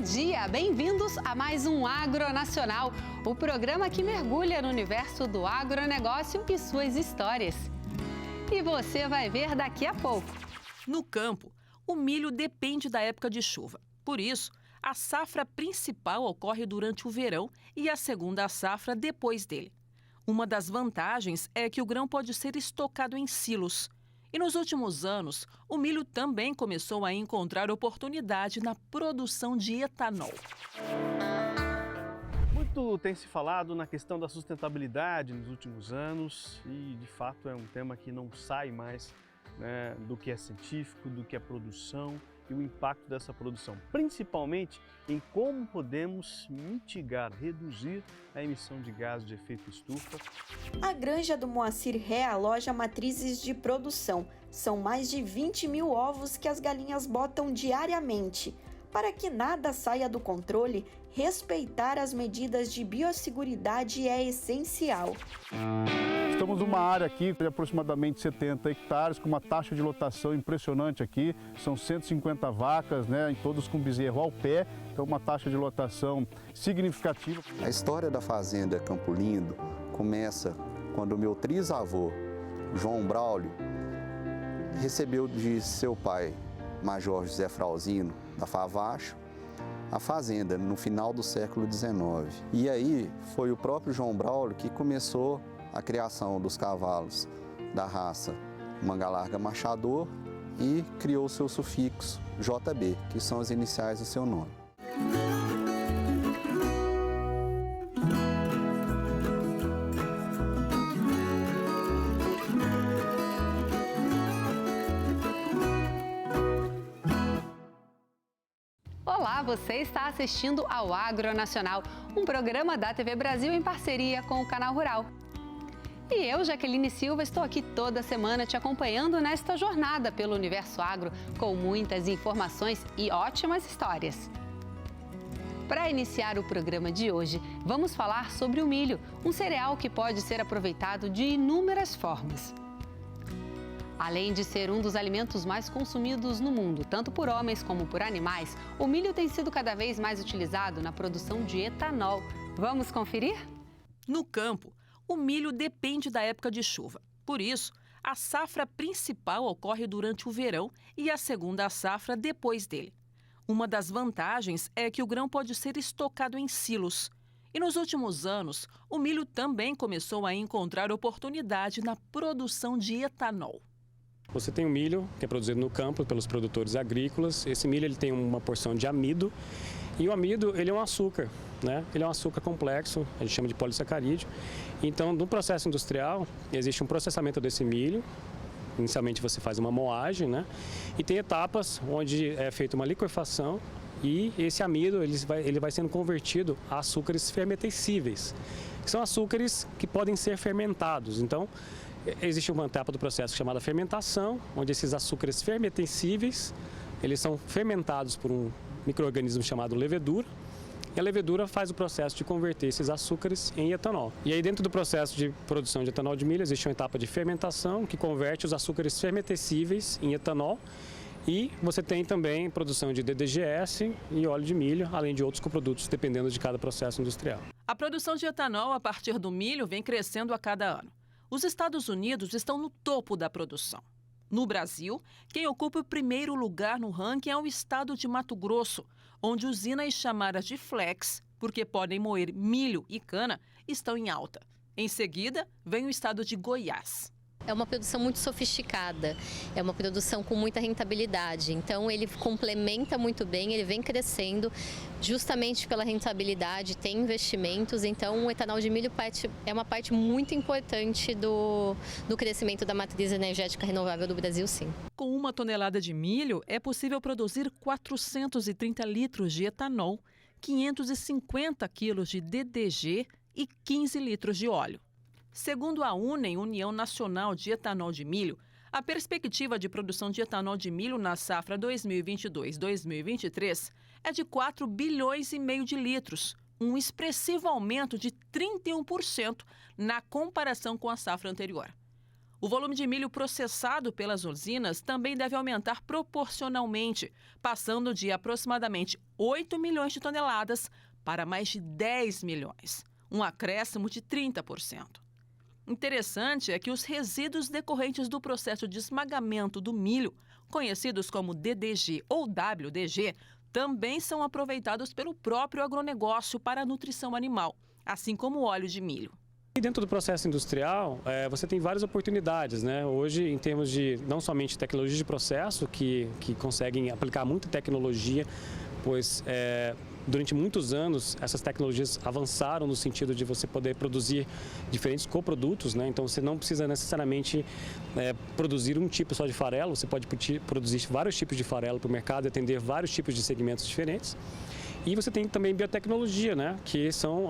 dia! Bem-vindos a mais um Agronacional, o programa que mergulha no universo do agronegócio e suas histórias. E você vai ver daqui a pouco. No campo, o milho depende da época de chuva. Por isso, a safra principal ocorre durante o verão e a segunda safra depois dele. Uma das vantagens é que o grão pode ser estocado em silos. E nos últimos anos, o milho também começou a encontrar oportunidade na produção de etanol. Muito tem se falado na questão da sustentabilidade nos últimos anos e, de fato, é um tema que não sai mais, né, do que é científico, do que é produção e o impacto dessa produção, principalmente em como podemos mitigar, reduzir a emissão de gases de efeito estufa. A granja do Moacir Ré aloja matrizes de produção. São mais de 20 mil ovos que as galinhas botam diariamente. Para que nada saia do controle, respeitar as medidas de biosseguridade é essencial. Estamos numa área aqui de aproximadamente 70 hectares, com uma taxa de lotação impressionante aqui. São 150 vacas, né, todos com bezerro ao pé, então uma taxa de lotação significativa. A história da fazenda Campo Lindo começa quando o meu trisavô, João Braulio, recebeu de seu pai, Major José Frauzino, da Favacho, a fazenda no final do século XIX. E aí foi o próprio João Braulio que começou a criação dos cavalos da raça Manga Larga Machador e criou o seu sufixo JB, que são as iniciais do seu nome. Olá, você está assistindo ao Agronacional, um programa da TV Brasil em parceria com o Canal Rural. E eu, Jaqueline Silva, estou aqui toda semana te acompanhando nesta jornada pelo universo agro, com muitas informações e ótimas histórias. Para iniciar o programa de hoje, vamos falar sobre o milho, um cereal que pode ser aproveitado de inúmeras formas. Além de ser um dos alimentos mais consumidos no mundo, tanto por homens como por animais, o milho tem sido cada vez mais utilizado na produção de etanol. Vamos conferir? No campo, o milho depende da época de chuva. Por isso, a safra principal ocorre durante o verão e a segunda safra depois dele. Uma das vantagens é que o grão pode ser estocado em silos. E nos últimos anos, o milho também começou a encontrar oportunidade na produção de etanol. Você tem o milho, que é produzido no campo pelos produtores agrícolas. Esse milho ele tem uma porção de amido. E o amido ele é um açúcar, né? Ele é um açúcar complexo, a gente chama de polissacarídeo. Então, no processo industrial, existe um processamento desse milho. Inicialmente você faz uma moagem, né? E tem etapas onde é feita uma liquefação e esse amido ele vai sendo convertido a açúcares fermentescíveis, que são açúcares que podem ser fermentados. Então, existe uma etapa do processo chamada fermentação, onde esses açúcares fermentescíveis, eles são fermentados por um micro-organismo chamado levedura, e a levedura faz o processo de converter esses açúcares em etanol. E aí dentro do processo de produção de etanol de milho existe uma etapa de fermentação que converte os açúcares fermentescíveis em etanol, e você tem também produção de DDGS e óleo de milho, além de outros coprodutos, dependendo de cada processo industrial. A produção de etanol a partir do milho vem crescendo a cada ano. Os Estados Unidos estão no topo da produção. No Brasil, quem ocupa o primeiro lugar no ranking é o estado de Mato Grosso, onde usinas chamadas de flex, porque podem moer milho e cana, estão em alta. Em seguida, vem o estado de Goiás. É uma produção muito sofisticada, é uma produção com muita rentabilidade, então ele complementa muito bem, ele vem crescendo justamente pela rentabilidade, tem investimentos, então o etanol de milho é uma parte muito importante do crescimento da matriz energética renovável do Brasil, sim. Com 1 tonelada de milho, é possível produzir 430 litros de etanol, 550 quilos de DDG e 15 litros de óleo. Segundo a UNEM, União Nacional de Etanol de Milho, a perspectiva de produção de etanol de milho na safra 2022-2023 é de 4,5 bilhões de litros, um expressivo aumento de 31% na comparação com a safra anterior. O volume de milho processado pelas usinas também deve aumentar proporcionalmente, passando de aproximadamente 8 milhões de toneladas para mais de 10 milhões, um acréscimo de 30%. Interessante é que os resíduos decorrentes do processo de esmagamento do milho, conhecidos como DDG ou WDG, também são aproveitados pelo próprio agronegócio para a nutrição animal, assim como o óleo de milho. E dentro do processo industrial, você tem várias oportunidades, né? Hoje, em termos de não somente tecnologia de processo, que conseguem aplicar muita tecnologia, pois durante muitos anos essas tecnologias avançaram no sentido de você poder produzir diferentes coprodutos, né? Então você não precisa necessariamente produzir um tipo só de farelo, você pode produzir vários tipos de farelo para o mercado e atender vários tipos de segmentos diferentes. E você tem também biotecnologia, né? Que são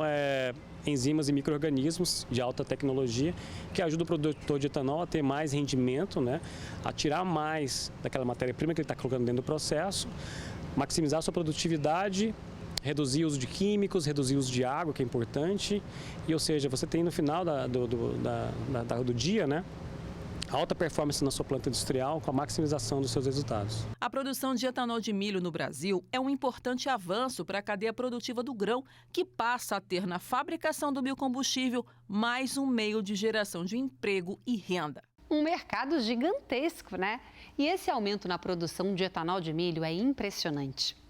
enzimas e micro-organismos de alta tecnologia que ajudam o produtor de etanol a ter mais rendimento, né? A tirar mais daquela matéria-prima que ele está colocando dentro do processo, maximizar a sua produtividade, reduzir o uso de químicos, reduzir o uso de água, que é importante. E, ou seja, você tem no final do dia, né? Alta performance na sua planta industrial com a maximização dos seus resultados. A produção de etanol de milho no Brasil é um importante avanço para a cadeia produtiva do grão, que passa a ter na fabricação do biocombustível mais um meio de geração de emprego e renda. Um mercado gigantesco, né? E esse aumento na produção de etanol de milho é impressionante.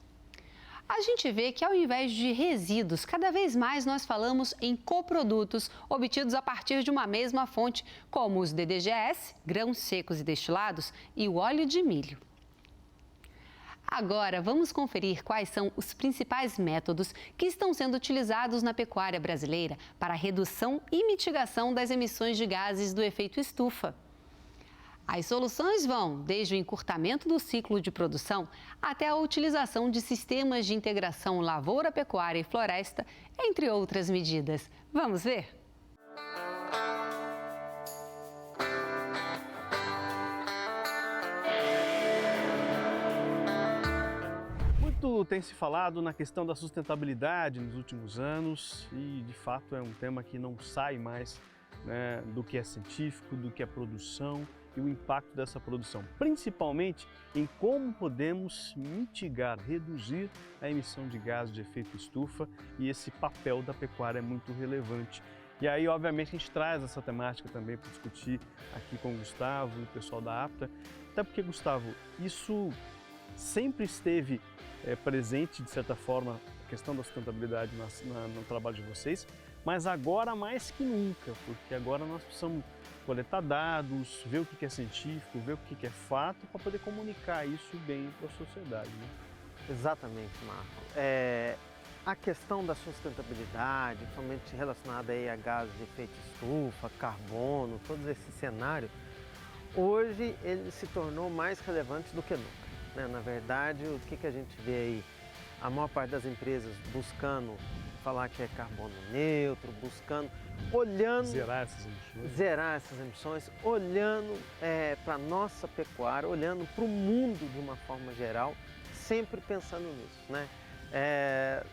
A gente vê que ao invés de resíduos, cada vez mais nós falamos em coprodutos obtidos a partir de uma mesma fonte, como os DDGS, grãos secos e destilados, e o óleo de milho. Agora, vamos conferir quais são os principais métodos que estão sendo utilizados na pecuária brasileira para a redução e mitigação das emissões de gases do efeito estufa. As soluções vão desde o encurtamento do ciclo de produção até a utilização de sistemas de integração lavoura, pecuária e floresta, entre outras medidas. Vamos ver? Muito tem se falado na questão da sustentabilidade nos últimos anos e, de fato, é um tema que não sai mais, né, do que é científico, do que é produção e o impacto dessa produção, principalmente em como podemos mitigar, reduzir a emissão de gases de efeito estufa, e esse papel da pecuária é muito relevante. E aí, obviamente, a gente traz essa temática também para discutir aqui com o Gustavo e o pessoal da APTA, até porque, Gustavo, isso sempre esteve presente, de certa forma, a questão da sustentabilidade no trabalho de vocês, mas agora mais que nunca, porque agora nós precisamos coletar dados, ver o que é científico, ver o que é fato, para poder comunicar isso bem para a sociedade, né? Exatamente, Marco. A questão da sustentabilidade, principalmente relacionada aí a gases de efeito estufa, carbono, todo esse cenário, hoje ele se tornou mais relevante do que nunca, né? Na verdade, o que a gente vê aí? A maior parte das empresas buscando falar que é carbono neutro, olhando... Zerar essas emissões, olhando para a nossa pecuária, olhando para o mundo de uma forma geral, sempre pensando nisso, né?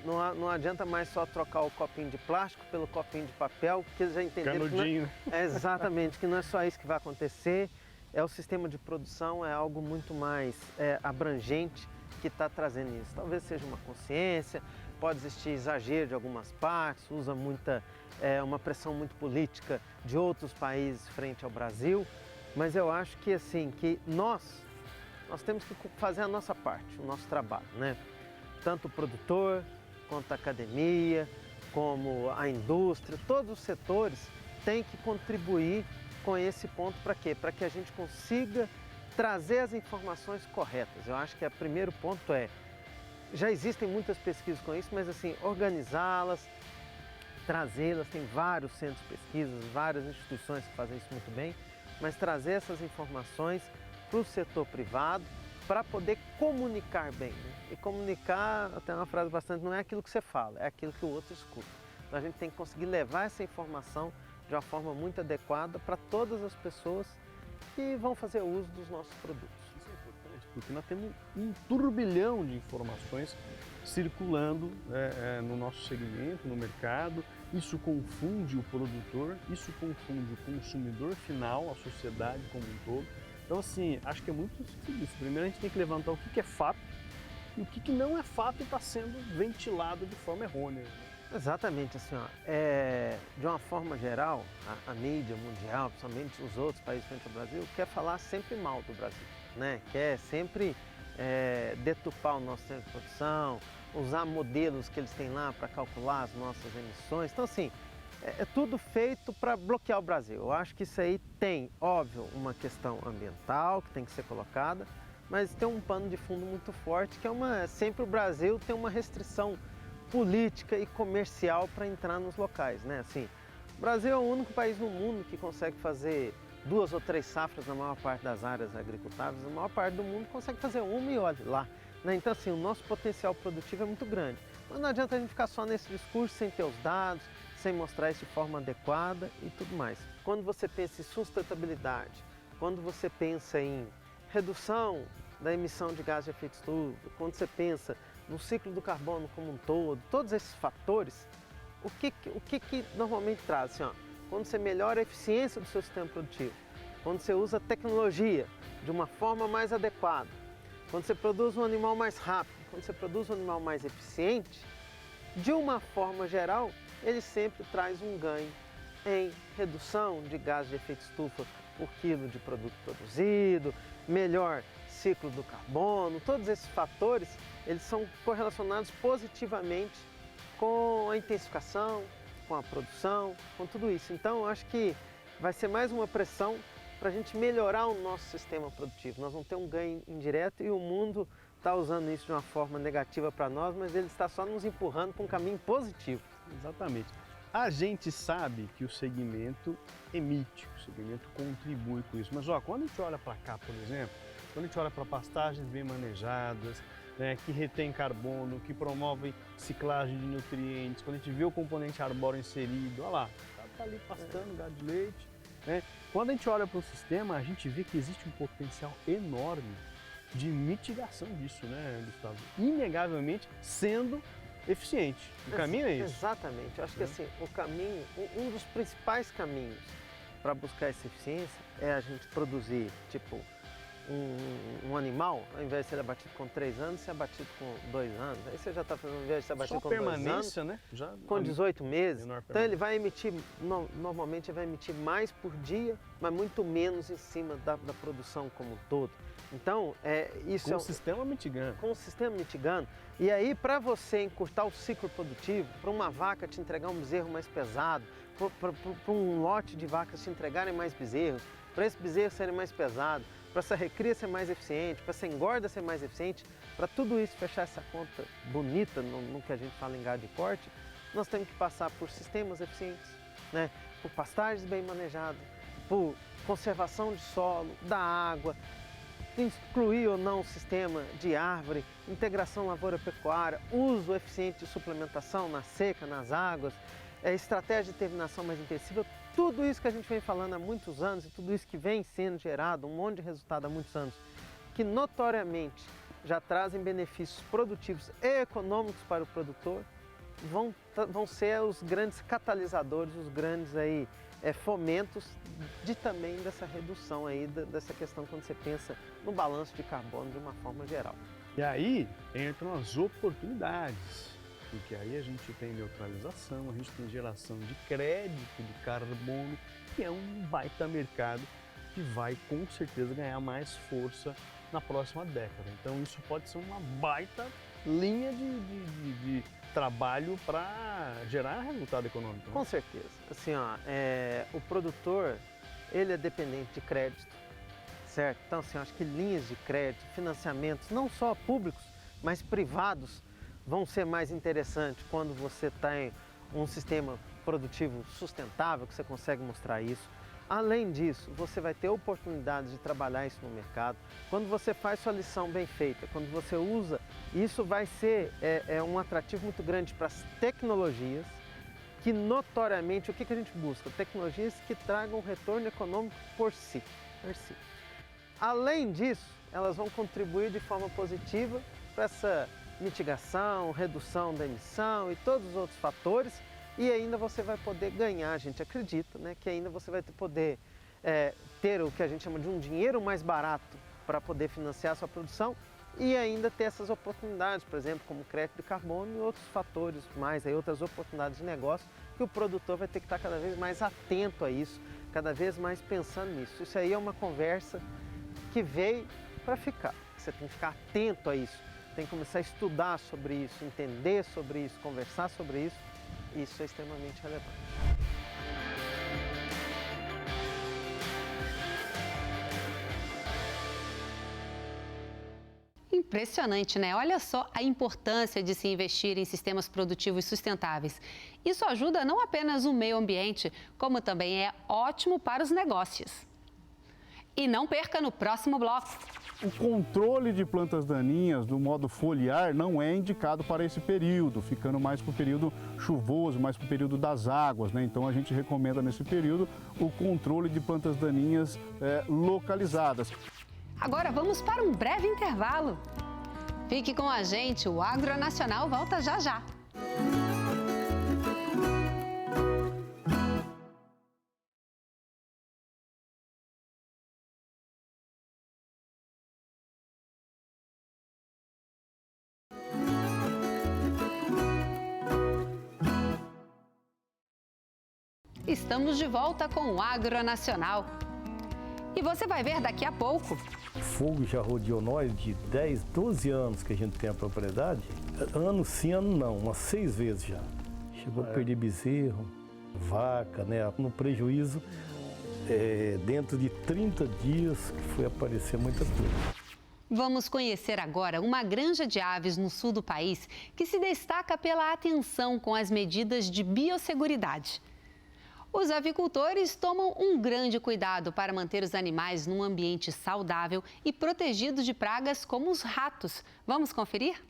Não adianta mais só trocar o copinho de plástico pelo copinho de papel, porque eles já entenderam canudinho, que exatamente, que não é só isso que vai acontecer. O sistema de produção é algo muito mais abrangente que está trazendo isso. Talvez seja uma consciência, pode existir exagero de algumas partes, usa uma pressão muito política de outros países frente ao Brasil, mas eu acho que assim, que nós temos que fazer a nossa parte, o nosso trabalho, né? Tanto o produtor, quanto a academia, como a indústria, todos os setores têm que contribuir com esse ponto para quê? Para que a gente consiga trazer as informações corretas. Eu acho que o primeiro ponto já existem muitas pesquisas com isso, mas assim, organizá-las, trazê-las, tem vários centros de pesquisas, várias instituições que fazem isso muito bem, mas trazer essas informações para o setor privado para poder comunicar bem, né? E comunicar, até uma frase bastante, não é aquilo que você fala, é aquilo que o outro escuta. Então a gente tem que conseguir levar essa informação de uma forma muito adequada para todas as pessoas que vão fazer uso dos nossos produtos. Isso é importante, porque nós temos um turbilhão de informações circulando no nosso segmento, no mercado, isso confunde o produtor, isso confunde o consumidor final, a sociedade como um todo. Então, assim, acho que é muito isso. Primeiro a gente tem que levantar o que é fato e o que não é fato e está sendo ventilado de forma errônea. Exatamente, assim, ó, de uma forma geral, a mídia mundial, principalmente os outros países frente ao Brasil, quer falar sempre mal do Brasil, né? Quer sempre deturpar o nosso tempo de produção, usar modelos que eles têm lá para calcular as nossas emissões. Então, assim, é tudo feito para bloquear o Brasil. Eu acho que isso aí tem, óbvio, uma questão ambiental que tem que ser colocada, mas tem um pano de fundo muito forte, que é sempre o Brasil tem uma restrição política e comercial para entrar nos locais, né? Assim, o Brasil é o único país no mundo que consegue fazer 2 ou 3 safras na maior parte das áreas agricultáveis. A maior parte do mundo consegue fazer uma e olha lá, né? Então, assim, o nosso potencial produtivo é muito grande. Mas não adianta a gente ficar só nesse discurso sem ter os dados, sem mostrar isso de forma adequada e tudo mais. Quando você pensa em sustentabilidade, quando você pensa em redução da emissão de gás de efeito estufa, quando você pensa no ciclo do carbono como um todo, todos esses fatores, o que normalmente traz? Assim, ó, quando você melhora a eficiência do seu sistema produtivo, quando você usa tecnologia de uma forma mais adequada, quando você produz um animal mais rápido, quando você produz um animal mais eficiente, de uma forma geral, ele sempre traz um ganho em redução de gases de efeito estufa por quilo de produto produzido, melhor ciclo do carbono, todos esses fatores, eles são correlacionados positivamente com a intensificação, com a produção, com tudo isso. Então, eu acho que vai ser mais uma pressão para a gente melhorar o nosso sistema produtivo. Nós vamos ter um ganho indireto e o mundo está usando isso de uma forma negativa para nós, mas ele está só nos empurrando para um caminho positivo. Exatamente. A gente sabe que o segmento emite, o segmento contribui com isso. Mas ó, quando a gente olha para cá, por exemplo, quando a gente olha para pastagens bem manejadas, né, que retém carbono, que promovem ciclagem de nutrientes, quando a gente vê o componente arbóreo inserido, olha lá, está ali pastando gado de leite. Né? Quando a gente olha para o sistema, a gente vê que existe um potencial enorme de mitigação disso, né, Gustavo? Inegavelmente sendo eficiente. O caminho é isso. Exatamente. Eu acho que assim, o caminho, um dos principais caminhos para buscar essa eficiência é a gente produzir, tipo, um animal, ao invés de ser abatido com 3 anos, ser abatido com 2 anos. Aí você já está fazendo, ao invés de ser abatido com 2 anos, né? Já com 18 meses. Então ele vai emitir, normalmente ele vai emitir mais por dia, mas muito menos em cima da produção como um todo. Então, isso com o sistema mitigando. Com o sistema mitigando. E aí, para você encurtar o ciclo produtivo, para uma vaca te entregar um bezerro mais pesado, para um lote de vacas te entregarem mais bezerros, para esse bezerro serem mais pesado, para essa recria ser mais eficiente, para essa engorda ser mais eficiente, para tudo isso fechar essa conta bonita no que a gente fala em gado de corte, nós temos que passar por sistemas eficientes, né? Por pastagens bem manejadas, por conservação de solo, da água, incluir ou não o sistema de árvore, integração lavoura-pecuária, uso eficiente de suplementação na seca, nas águas, estratégia de terminação mais intensiva, tudo isso que a gente vem falando há muitos anos e tudo isso que vem sendo gerado, um monte de resultado há muitos anos, que notoriamente já trazem benefícios produtivos e econômicos para o produtor, vão ser os grandes catalisadores, os grandes aí, fomentos também dessa redução aí, dessa questão quando você pensa no balanço de carbono de uma forma geral. E aí entram as oportunidades, porque aí a gente tem neutralização, a gente tem geração de crédito de carbono, que é um baita mercado que vai com certeza ganhar mais força na próxima década. Então isso pode ser uma baita linha de trabalho para gerar resultado econômico. Né? Com certeza. Assim, ó, o produtor, ele é dependente de crédito, certo? Então, assim, acho que linhas de crédito, financiamentos, não só públicos, mas privados, vão ser mais interessantes quando você tem um sistema produtivo sustentável, que você consegue mostrar isso. Além disso, você vai ter oportunidades de trabalhar isso no mercado. Quando você faz sua lição bem feita, quando você usa, isso vai ser um atrativo muito grande para as tecnologias, que notoriamente, o que a gente busca? Tecnologias que tragam retorno econômico por si. Além disso, elas vão contribuir de forma positiva para essa mitigação, redução da emissão e todos os outros fatores, e ainda você vai poder ganhar, a gente acredita, né, que ainda você vai poder ter o que a gente chama de um dinheiro mais barato para poder financiar a sua produção e ainda ter essas oportunidades, por exemplo, como crédito de carbono e outros fatores mais, aí, outras oportunidades de negócio que o produtor vai ter que estar cada vez mais atento a isso, cada vez mais pensando nisso. Isso aí é uma conversa que veio para ficar. Você tem que ficar atento a isso, tem que começar a estudar sobre isso, entender sobre isso, conversar sobre isso. Isso é extremamente relevante. Impressionante, né? Olha só a importância de se investir em sistemas produtivos sustentáveis. Isso ajuda não apenas o meio ambiente, como também é ótimo para os negócios. E não perca no próximo bloco. O controle de plantas daninhas do modo foliar não é indicado para esse período, ficando mais para o período chuvoso, mais para o período das águas, né? Então a gente recomenda nesse período o controle de plantas daninhas localizadas. Agora vamos para um breve intervalo. Fique com a gente, o Agronacional volta já já. Estamos de volta com o Agronacional. E você vai ver daqui a pouco. O fogo já rodeou nós de 10, 12 anos que a gente tem a propriedade. Ano sim, ano não, umas 6 vezes já. Chegou a perder bezerro, vaca, né? No prejuízo, dentro de 30 dias que foi aparecer muita coisa. Vamos conhecer agora uma granja de aves no sul do país que se destaca pela atenção com as medidas de biosseguridade. Os avicultores tomam um grande cuidado para manter os animais num ambiente saudável e protegido de pragas como os ratos. Vamos conferir?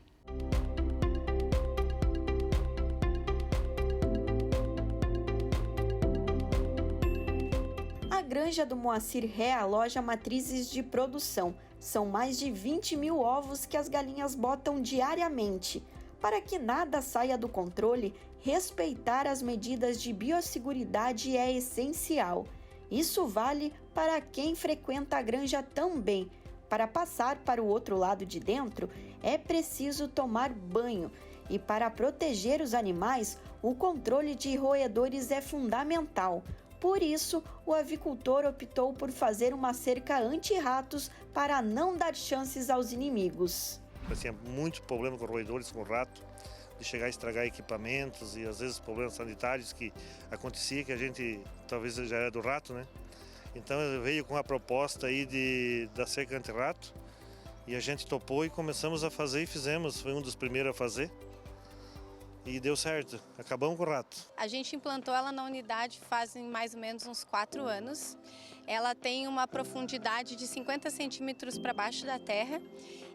A granja do Moacir Ré aloja matrizes de produção. São mais de 20 mil ovos que as galinhas botam diariamente. Para que nada saia do controle, respeitar as medidas de biosseguridade é essencial. Isso vale para quem frequenta a granja também. Para passar para o outro lado de dentro, é preciso tomar banho. E para proteger os animais, o controle de roedores é fundamental. Por isso, o avicultor optou por fazer uma cerca anti-ratos para não dar chances aos inimigos. Tinha muito problema com roedores, com rato, de chegar a estragar equipamentos e às vezes problemas sanitários que acontecia, que a gente talvez já era do rato, né? Então veio com a proposta aí da cerca anti-rato e a gente topou e começamos a fazer e fizemos, foi um dos primeiros a fazer. E deu certo, acabamos com o rato. A gente implantou ela na unidade fazem mais ou menos uns 4 anos. Ela tem uma profundidade de 50 centímetros para baixo da terra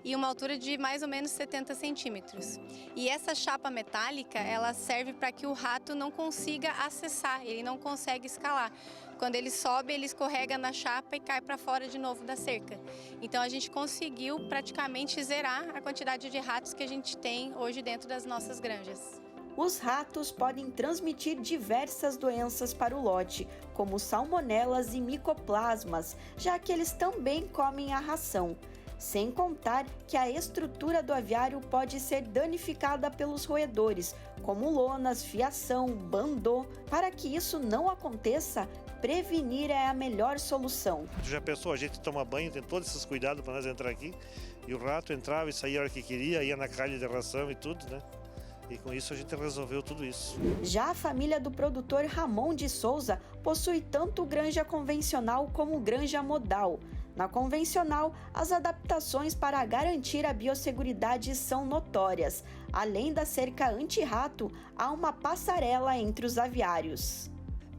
e uma altura de mais ou menos 70 centímetros. E essa chapa metálica, ela serve para que o rato não consiga acessar, ele não consegue escalar. Quando ele sobe, ele escorrega na chapa e cai para fora de novo da cerca. Então a gente conseguiu praticamente zerar a quantidade de ratos que a gente tem hoje dentro das nossas granjas. Os ratos podem transmitir diversas doenças para o lote, como salmonelas e micoplasmas, já que eles também comem a ração. Sem contar que a estrutura do aviário pode ser danificada pelos roedores, como lonas, fiação, bandô. Para que isso não aconteça, prevenir é a melhor solução. Já pensou, a gente toma banho, tem todos esses cuidados para nós entrar aqui, e o rato entrava e saía a hora que queria, ia na calha de ração e tudo, né? E com isso a gente resolveu tudo isso. Já a família do produtor Ramon de Souza possui tanto granja convencional como granja modal. Na convencional, as adaptações para garantir a biosseguridade são notórias. Além da cerca anti-rato, há uma passarela entre os aviários.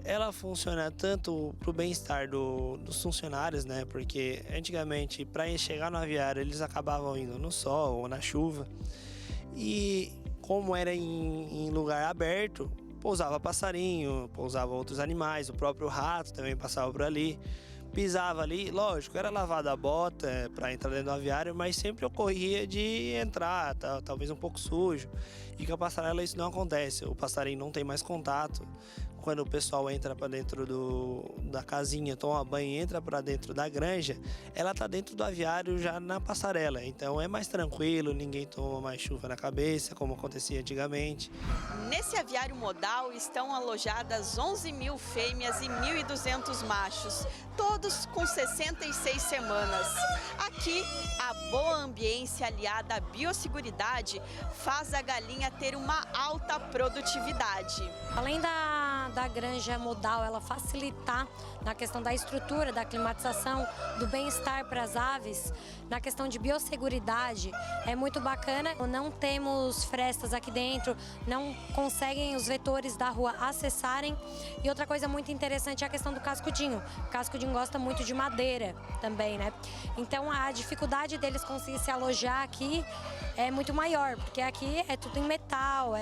Ela funciona tanto para o bem-estar dos funcionários, né? Porque antigamente, para chegar no aviário, eles acabavam indo no sol ou na chuva. E como era em lugar aberto, pousava passarinho, pousava outros animais, o próprio rato também passava por ali. pisava ali, lógico, era lavada a bota para entrar dentro do aviário, mas sempre ocorria de entrar, talvez um pouco sujo. E com a passarela isso não acontece, o passarinho não tem mais contato. Quando o pessoal entra para dentro da casinha, toma banho e entra para dentro da granja, ela está dentro do aviário já na passarela. Então é mais tranquilo, ninguém toma mais chuva na cabeça, como acontecia antigamente. Nesse aviário modal estão alojadas 11.000 fêmeas e 1.200 machos, todos com 66 semanas. Aqui, a boa ambiência aliada à biosseguridade faz a galinha ter uma alta produtividade. Além da granja modal, ela facilitar na questão da estrutura, da climatização, do bem-estar para as aves, na questão de biosseguridade, é muito bacana. Não temos frestas aqui dentro, não conseguem os vetores da rua acessarem. E outra coisa muito interessante é a questão do cascudinho. O cascudinho gosta muito de madeira também, né? Então a dificuldade deles conseguir se alojar aqui é muito maior, porque aqui é tudo em metal,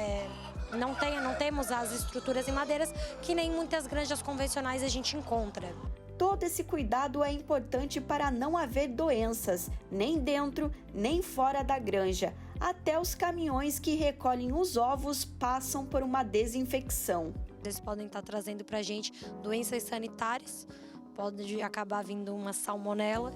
não temos as estruturas em madeiras que nem muitas granjas convencionais a gente encontra. Todo esse cuidado é importante para não haver doenças, nem dentro, nem fora da granja. Até os caminhões que recolhem os ovos passam por uma desinfecção. Eles podem estar trazendo para a gente doenças sanitárias, pode acabar vindo uma salmonela.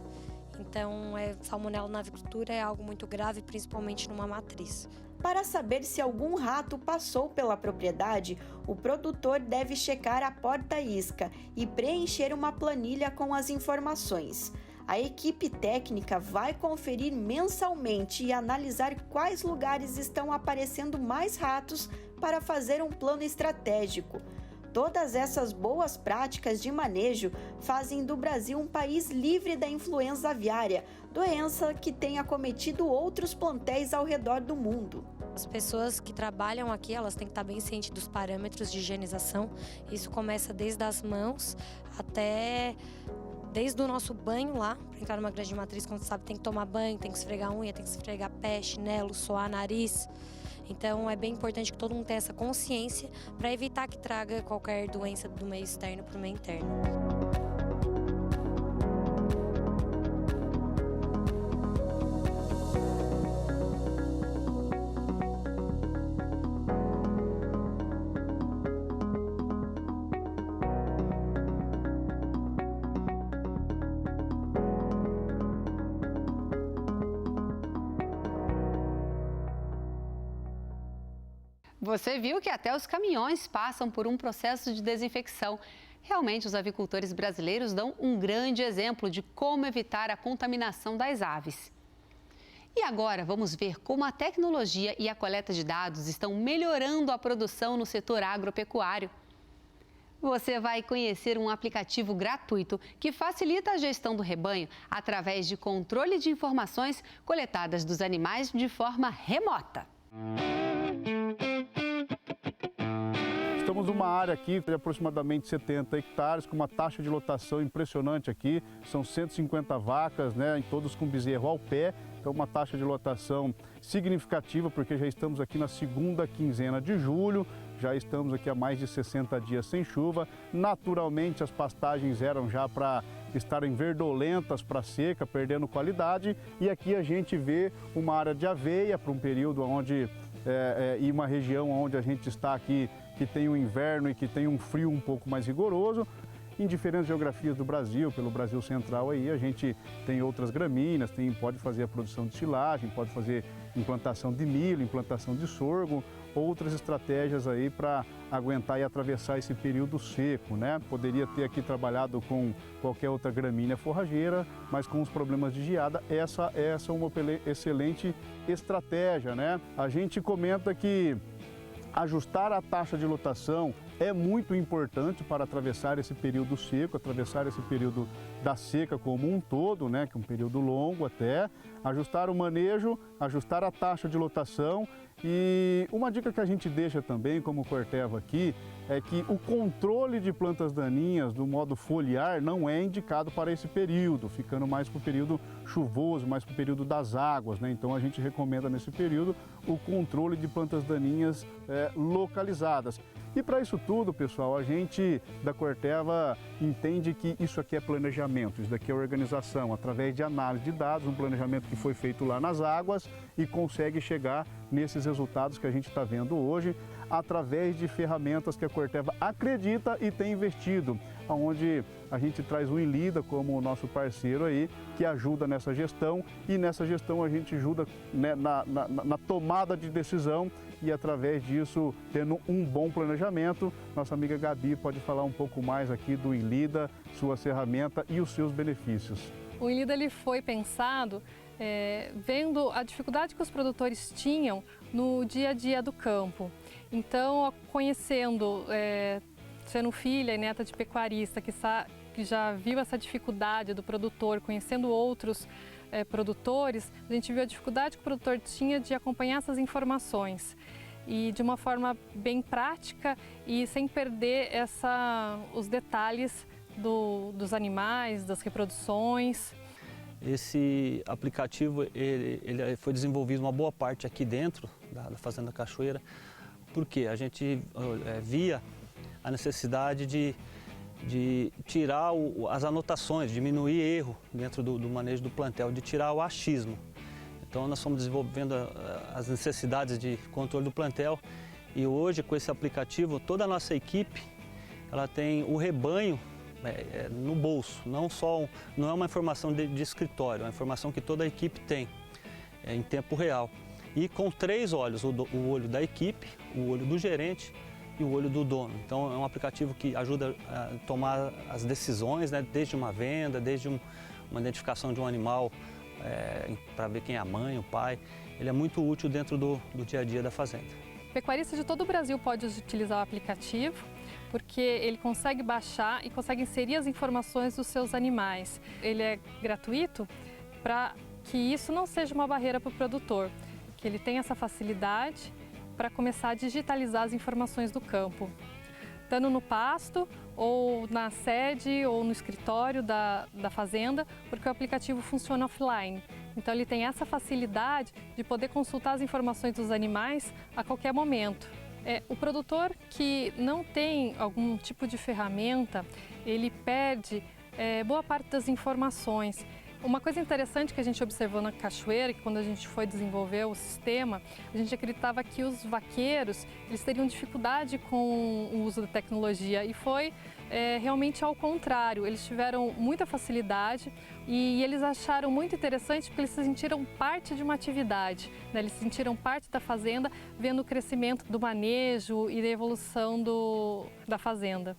Então, salmonela na avicultura é algo muito grave, principalmente numa matriz. Para saber se algum rato passou pela propriedade, o produtor deve checar a porta-isca e preencher uma planilha com as informações. A equipe técnica vai conferir mensalmente e analisar quais lugares estão aparecendo mais ratos para fazer um plano estratégico. Todas essas boas práticas de manejo fazem do Brasil um país livre da influenza aviária, doença que tem acometido outros plantéis ao redor do mundo. As pessoas que trabalham aqui, elas têm que estar bem cientes dos parâmetros de higienização. Isso começa desde as mãos até desde o nosso banho lá. Para entrar numa granja de matriz, como você sabe, tem que tomar banho, tem que esfregar unha, tem que esfregar pé, chinelo, suar nariz. Então é bem importante que todo mundo tenha essa consciência para evitar que traga qualquer doença do meio externo para o meio interno. Você viu que até os caminhões passam por um processo de desinfecção. Realmente, os avicultores brasileiros dão um grande exemplo de como evitar a contaminação das aves. E agora vamos ver como a tecnologia e a coleta de dados estão melhorando a produção no setor agropecuário. Você vai conhecer um aplicativo gratuito que facilita a gestão do rebanho através de controle de informações coletadas dos animais de forma remota. Estamos numa área aqui de aproximadamente 70 hectares, com uma taxa de lotação impressionante aqui. São 150 vacas, né, todos com bezerro ao pé. Então, uma taxa de lotação significativa, porque já estamos aqui na segunda quinzena de julho. Já estamos aqui há mais de 60 dias sem chuva. Naturalmente, as pastagens eram já para estarem verdolentas para seca, perdendo qualidade. E aqui a gente vê uma área de aveia para um período onde e uma região onde a gente está aqui que tem um inverno e que tem um frio um pouco mais rigoroso. Em diferentes geografias do Brasil, pelo Brasil Central aí, a gente tem outras gramíneas, pode fazer a produção de silagem, pode fazer implantação de milho, implantação de sorgo, outras estratégias aí para aguentar e atravessar esse período seco, né? Poderia ter aqui trabalhado com qualquer outra gramínea forrageira, mas com os problemas de geada, essa é uma excelente estratégia, né? A gente comenta que ajustar a taxa de lotação é muito importante para atravessar esse período seco, atravessar esse período da seca como um todo, né, que é um período longo até. Ajustar o manejo, ajustar a taxa de lotação E uma dica que a gente deixa também, como Corteva aqui, é que o controle de plantas daninhas do modo foliar não é indicado para esse período, ficando mais para o período chuvoso, mais para o período das águas, né? Então a gente recomenda nesse período o controle de plantas daninhas localizadas. E para isso tudo, pessoal, a gente da Corteva entende que isso aqui é planejamento, isso daqui é organização, através de análise de dados, um planejamento que foi feito lá nas águas e consegue chegar nesses resultados que a gente está vendo hoje, através de ferramentas que a Corteva acredita e tem investido, onde a gente traz o Inlida como o nosso parceiro aí, que ajuda nessa gestão, e nessa gestão a gente ajuda, né, na tomada de decisão, e através disso, tendo um bom planejamento. Nossa amiga Gabi pode falar um pouco mais aqui do Inlida, sua ferramenta e os seus benefícios. O Inlida ele foi pensado vendo a dificuldade que os produtores tinham no dia a dia do campo. Então, conhecendo, sendo filha e neta de pecuarista, que já viu essa dificuldade do produtor, conhecendo outros produtores, a gente viu a dificuldade que o produtor tinha de acompanhar essas informações. E de uma forma bem prática e sem perder os detalhes dos animais, das reproduções. Esse aplicativo ele foi desenvolvido uma boa parte aqui dentro da Fazenda Cachoeira, porque a gente via a necessidade de tirar as anotações, diminuir erro dentro do manejo do plantel, de tirar o achismo. Então nós fomos desenvolvendo as necessidades de controle do plantel e hoje com esse aplicativo toda a nossa equipe ela tem o rebanho no bolso, não é uma informação de escritório, é uma informação que toda a equipe tem em tempo real. E com 3 olhos, o olho da equipe, o olho do gerente e o olho do dono. Então é um aplicativo que ajuda a tomar as decisões, né, desde uma venda, desde uma identificação de um animal para ver quem é a mãe, o pai. Ele é muito útil dentro do dia a dia da fazenda. Pecuaristas de todo o Brasil podem utilizar o aplicativo, porque ele consegue baixar e consegue inserir as informações dos seus animais. Ele é gratuito para que isso não seja uma barreira para o produtor, que ele tenha essa facilidade para começar a digitalizar as informações do campo, estando no pasto, ou na sede, ou no escritório da fazenda, porque o aplicativo funciona offline. Então ele tem essa facilidade de poder consultar as informações dos animais a qualquer momento. O produtor que não tem algum tipo de ferramenta, ele perde boa parte das informações. Uma coisa interessante que a gente observou na Cachoeira, que quando a gente foi desenvolver o sistema, a gente acreditava que os vaqueiros eles teriam dificuldade com o uso da tecnologia e foi realmente ao contrário. Eles tiveram muita facilidade e eles acharam muito interessante porque eles se sentiram parte de uma atividade, né? Eles se sentiram parte da fazenda, vendo o crescimento do manejo e da evolução da fazenda.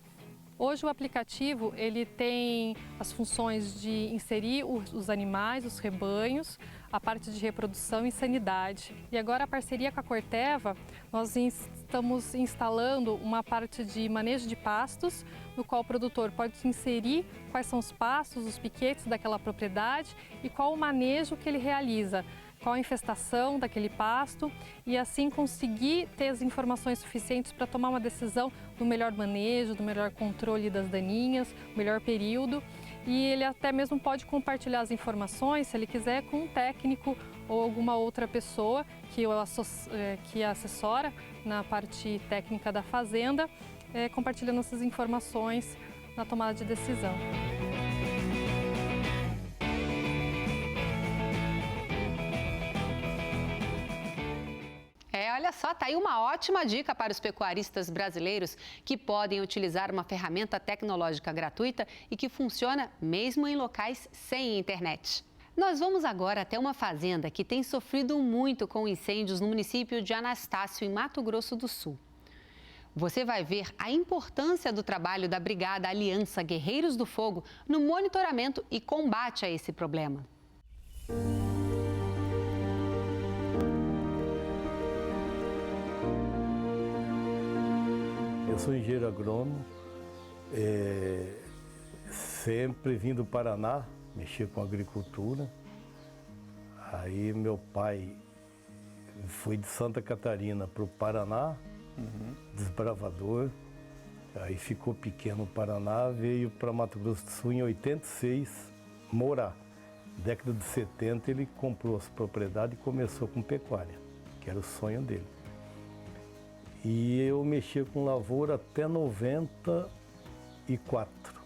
Hoje o aplicativo ele tem as funções de inserir os animais, os rebanhos, a parte de reprodução e sanidade. E agora a parceria com a Corteva, nós estamos instalando uma parte de manejo de pastos, no qual o produtor pode inserir quais são os pastos, os piquetes daquela propriedade e qual o manejo que ele realiza, qual a infestação daquele pasto e assim conseguir ter as informações suficientes para tomar uma decisão do melhor manejo, do melhor controle das daninhas, melhor período. E ele até mesmo pode compartilhar as informações, se ele quiser, com um técnico ou alguma outra pessoa que assessora na parte técnica da fazenda, compartilhando essas informações na tomada de decisão. Olha só, tá aí uma ótima dica para os pecuaristas brasileiros que podem utilizar uma ferramenta tecnológica gratuita e que funciona mesmo em locais sem internet. Nós vamos agora até uma fazenda que tem sofrido muito com incêndios no município de Anastácio, em Mato Grosso do Sul. Você vai ver a importância do trabalho da Brigada Aliança Guerreiros do Fogo no monitoramento e combate a esse problema. Eu sou engenheiro agrônomo, sempre vim do Paraná, mexer com agricultura. Aí meu pai Fui de Santa Catarina para o Paraná, desbravador. Aí ficou pequeno o Paraná, veio para Mato Grosso do Sul em 86 morar. Década de 70 ele comprou as propriedades e começou com pecuária, que era o sonho dele. E eu mexia com lavoura até 94.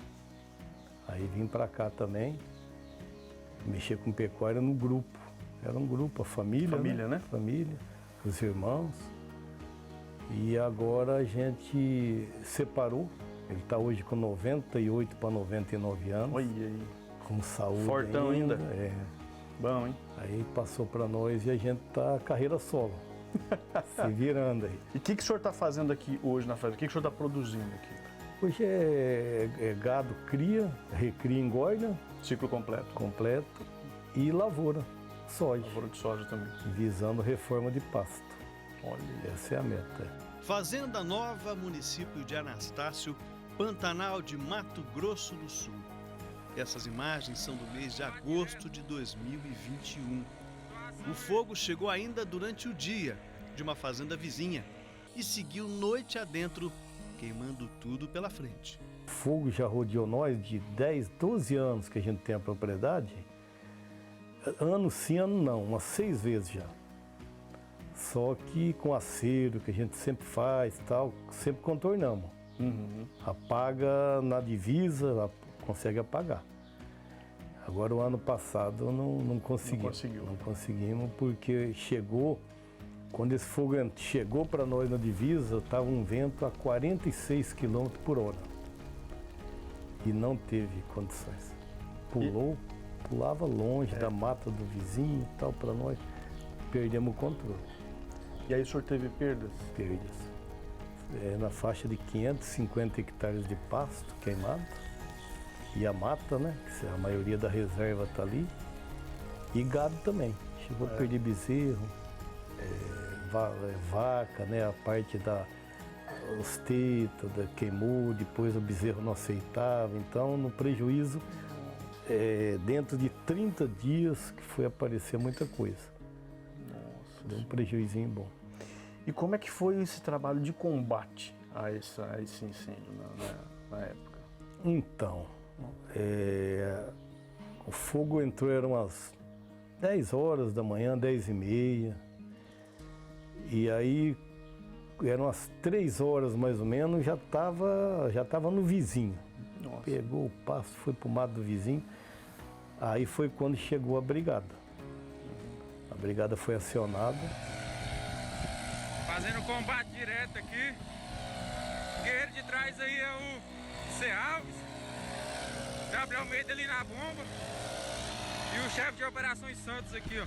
Aí vim para cá também, mexia com pecuária no grupo. Era um grupo, a família, Família, né? Família, os irmãos. E agora a gente separou. Ele está hoje com 98 para 99 anos. Olha aí. Com saúde. Fortão ainda. É. Bom, hein? Aí passou para nós e a gente tá carreira solo. Se virando aí. E o que o senhor está fazendo aqui hoje na fazenda? O que o senhor está produzindo aqui? Hoje é gado cria, recria, engorda. Ciclo completo. Completo. E lavoura, soja. Lavoura de soja também. Visando reforma de pasto. Olha. Essa é a meta. Fazenda Nova, município de Anastácio, Pantanal de Mato Grosso do Sul. Essas imagens são do mês de agosto de 2021. O fogo chegou ainda durante o dia de uma fazenda vizinha e seguiu noite adentro, queimando tudo pela frente. O fogo já rodeou nós de 10, 12 anos que a gente tem a propriedade. Ano sim, ano não, umas 6 vezes já. Só que com acero que a gente sempre faz, tal, sempre contornamos. Apaga na divisa, consegue apagar. Agora o ano passado não conseguimos. Não conseguimos porque chegou, quando esse fogo chegou para nós na divisa, estava um vento a 46 km por hora. E não teve condições. Pulava longe da mata do vizinho e tal, para nós. Perdemos o controle. E aí o senhor teve perdas? Perdas. Na faixa de 550 hectares de pasto queimado. E a mata, né? Que a maioria da reserva está ali. E gado também. Chegou a perder bezerro, vaca, né? A parte os tetas, queimou, depois o bezerro não aceitava. Então, no prejuízo, dentro de 30 dias que foi aparecer muita coisa. Deu um prejuízinho bom. E como é que foi esse trabalho de combate a esse incêndio na época? Então, o fogo entrou, eram umas 10 horas da manhã, 10h30. E aí, eram umas 3 horas mais ou menos, já tava no vizinho. Nossa. Pegou o pasto, foi pro mato do vizinho. Aí foi quando chegou a brigada. A brigada foi acionada. Fazendo combate direto aqui. O guerreiro de trás aí é o C. Alves. Gabriel Almeida ali na bomba. E o chefe de operações Santos aqui, ó.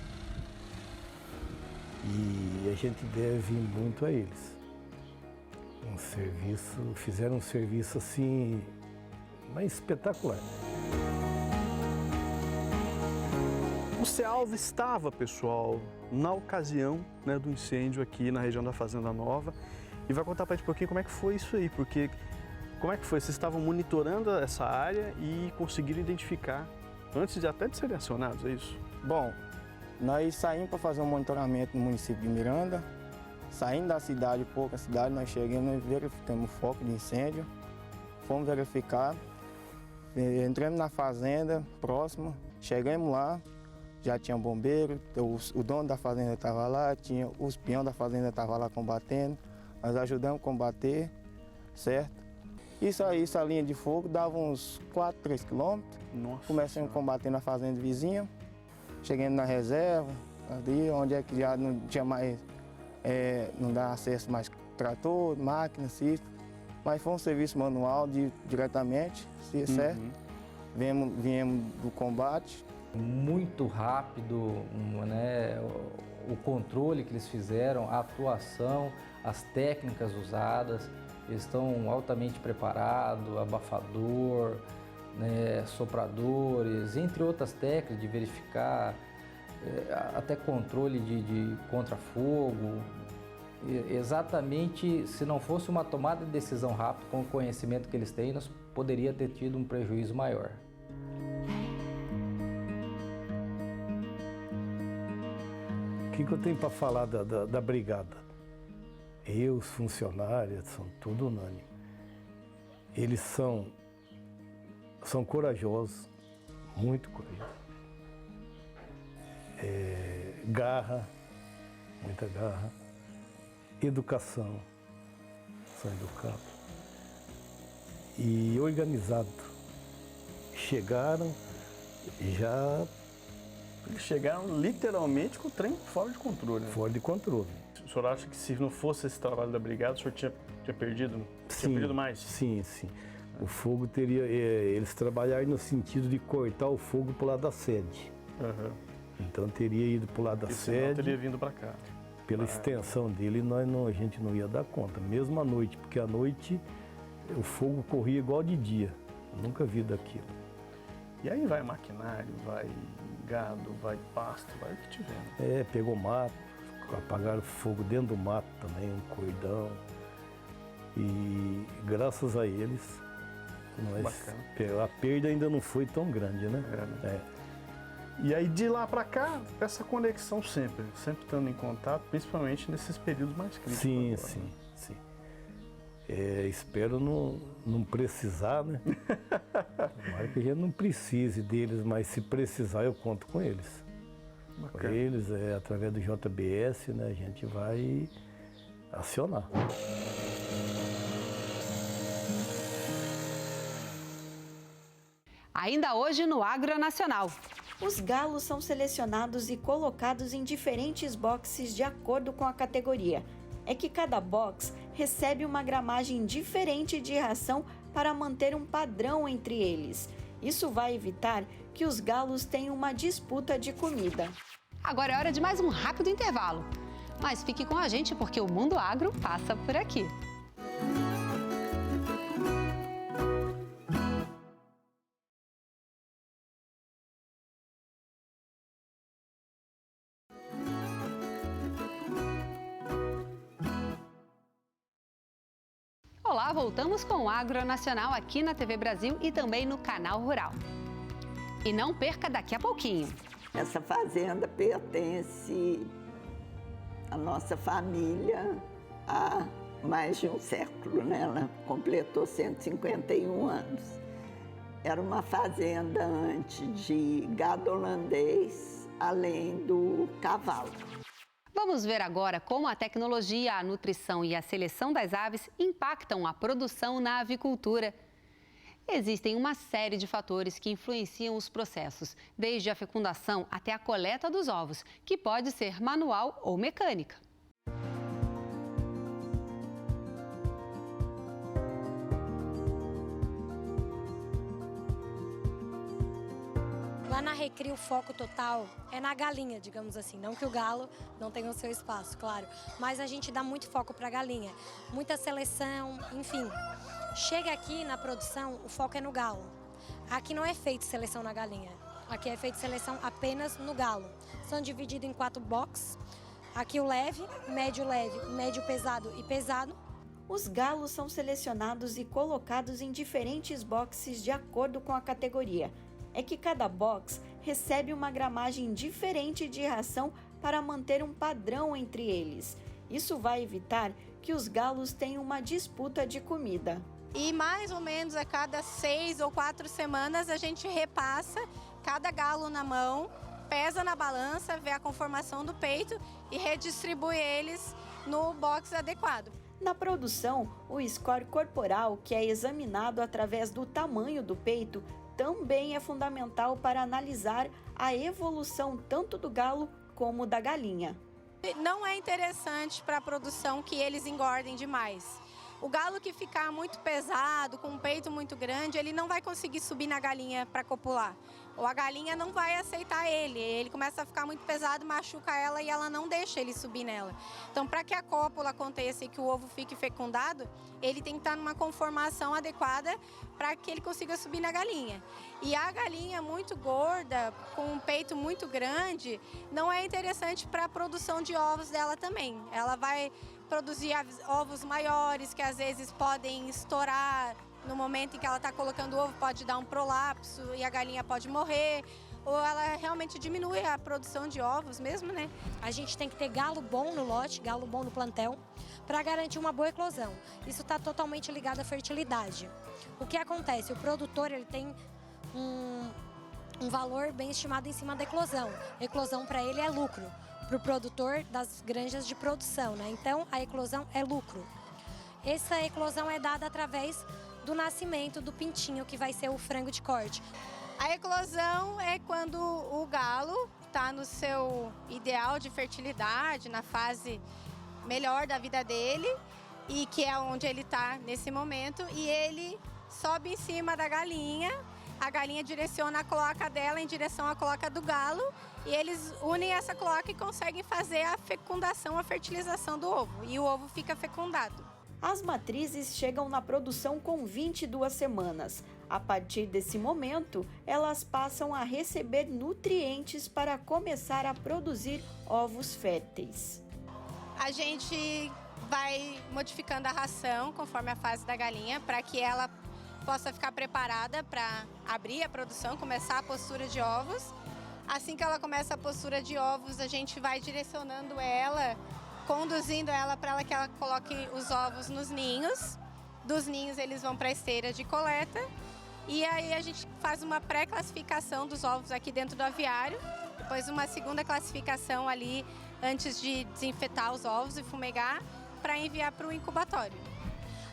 E a gente deve muito a eles. Fizeram um serviço assim, mais espetacular. O C. Alves estava, pessoal, na ocasião, né, do incêndio aqui na região da Fazenda Nova e vai contar para a gente um pouquinho como é que foi isso aí, porque como é que foi? Vocês estavam monitorando essa área e conseguiram identificar antes de serem acionados, é isso? Bom, nós saímos para fazer um monitoramento no município de Miranda, saindo da cidade, pouca cidade, nós chegamos e verificamos o foco de incêndio, fomos verificar, entramos na fazenda próxima, chegamos lá, já tinha bombeiro, o dono da fazenda estava lá, os peões da fazenda estavam lá combatendo, nós ajudamos a combater, certo? Isso aí, essa linha de fogo dava uns 4, 3 quilômetros, começamos a combater na fazenda vizinha, chegando na reserva, ali onde é que já não tinha mais, não dá acesso mais trator, máquina, cisto, mas foi um serviço manual diretamente, certo? Viemos do combate. Muito rápido, né, o controle que eles fizeram, a atuação, as técnicas usadas, eles estão altamente preparados, abafador, né, sopradores, entre outras técnicas de verificar, até controle de contrafogo. Exatamente, se não fosse uma tomada de decisão rápida com o conhecimento que eles têm, nós poderia ter tido um prejuízo maior. que eu tenho para falar da brigada? Eu, os funcionários, são tudo unânime. Eles são corajosos, muito corajosos. Garra, muita garra. Educação, são educados. E organizado. Chegaram já... Eles chegaram literalmente com o trem fora de controle. Né? Fora de controle. O senhor acha que se não fosse esse trabalho da brigada, o senhor tinha perdido? Tinha perdido mais? Sim. O fogo teria... eles trabalharam no sentido de cortar o fogo para o lado da sede. Uhum. Então teria ido para o lado da sede. Não teria vindo para cá. Pela extensão dele, a gente não ia dar conta. Mesmo à noite, porque à noite o fogo corria igual de dia. Eu nunca vi daquilo. E aí vai maquinário, vai gado, vai pasto, vai o que tiver. Né? Pegou mato, apagaram fogo dentro do mato também, um cordão. E graças a eles, a perda ainda não foi tão grande, né? E aí de lá para cá, essa conexão sempre estando em contato, principalmente nesses períodos mais críticos. Sim. Espero não precisar, né? Tomara que a gente não precise deles, mas se precisar eu conto com eles. Bacana. Com eles, através do JBS, né, a gente vai acionar. Ainda hoje no Agronacional. Os galos são selecionados e colocados em diferentes boxes de acordo com a categoria. É que cada box recebe uma gramagem diferente de ração para manter um padrão entre eles. Isso vai evitar que os galos tenham uma disputa de comida. Agora é hora de mais um rápido intervalo. Mas fique com a gente porque o Mundo Agro passa por aqui. Olá, voltamos com o Agronacional aqui na TV Brasil e também no Canal Rural. E não perca daqui a pouquinho. Essa fazenda pertence à nossa família há mais de um século, né? Ela completou 151 anos. Era uma fazenda antes de gado holandês, além do cavalo. Vamos ver agora como a tecnologia, a nutrição e a seleção das aves impactam a produção na avicultura. Existem uma série de fatores que influenciam os processos, desde a fecundação até a coleta dos ovos, que pode ser manual ou mecânica. Lá na Recria, o foco total é na galinha, digamos assim. Não que o galo não tenha o seu espaço, claro. Mas a gente dá muito foco para a galinha. Muita seleção, enfim. Chega aqui na produção, o foco é no galo. Aqui não é feito seleção na galinha. Aqui é feito seleção apenas no galo. São divididos em 4 boxes. Aqui o leve, médio pesado e pesado. Os galos são selecionados e colocados em diferentes boxes de acordo com a categoria. É que cada box recebe uma gramagem diferente de ração para manter um padrão entre eles. Isso vai evitar que os galos tenham uma disputa de comida. E mais ou menos a cada 6 ou 4 semanas a gente repassa cada galo na mão, pesa na balança, vê a conformação do peito e redistribui eles no box adequado. Na produção, o score corporal, que é examinado através do tamanho do peito, também é fundamental para analisar a evolução tanto do galo como da galinha. Não é interessante para a produção que eles engordem demais. O galo que ficar muito pesado, com um peito muito grande, ele não vai conseguir subir na galinha para copular. Ou a galinha não vai aceitar ele. Ele começa a ficar muito pesado, machuca ela e ela não deixa ele subir nela. Então, para que a cópula aconteça e que o ovo fique fecundado, ele tem que estar numa conformação adequada para que ele consiga subir na galinha. E a galinha muito gorda, com um peito muito grande, não é interessante para a produção de ovos dela também. Ela vai produzir ovos maiores, que às vezes podem estourar no momento em que ela está colocando o ovo, pode dar um prolapso e a galinha pode morrer. ou ela realmente diminui a produção de ovos mesmo, né? A gente tem que ter galo bom no lote, galo bom no plantel, para garantir uma boa eclosão. Isso está totalmente ligado à fertilidade. O que acontece? O produtor ele tem um valor bem estimado em cima da eclosão. Eclosão para ele é lucro, para o produtor das granjas de produção, né? Então a eclosão é lucro. Essa eclosão é dada através do nascimento do pintinho, que vai ser o frango de corte. A eclosão é quando o galo está no seu ideal de fertilidade, na fase melhor da vida dele, e que é onde ele está nesse momento, e ele sobe em cima da galinha, a galinha direciona a cloaca dela em direção à cloaca do galo, e eles unem essa cloaca e conseguem fazer a fecundação, a fertilização do ovo, e o ovo fica fecundado. As matrizes chegam na produção com 22 semanas. A partir desse momento, elas passam a receber nutrientes para começar a produzir ovos férteis. A gente vai modificando a ração conforme a fase da galinha para que ela possa ficar preparada para abrir a produção, começar a postura de ovos. Assim que ela começa a postura de ovos, a gente vai direcionando ela, conduzindo ela para que ela coloque os ovos nos ninhos. Dos ninhos eles vão para a esteira de coleta e aí a gente faz uma pré-classificação dos ovos aqui dentro do aviário, depois uma segunda classificação ali antes de desinfetar os ovos e fumegar para enviar para o incubatório.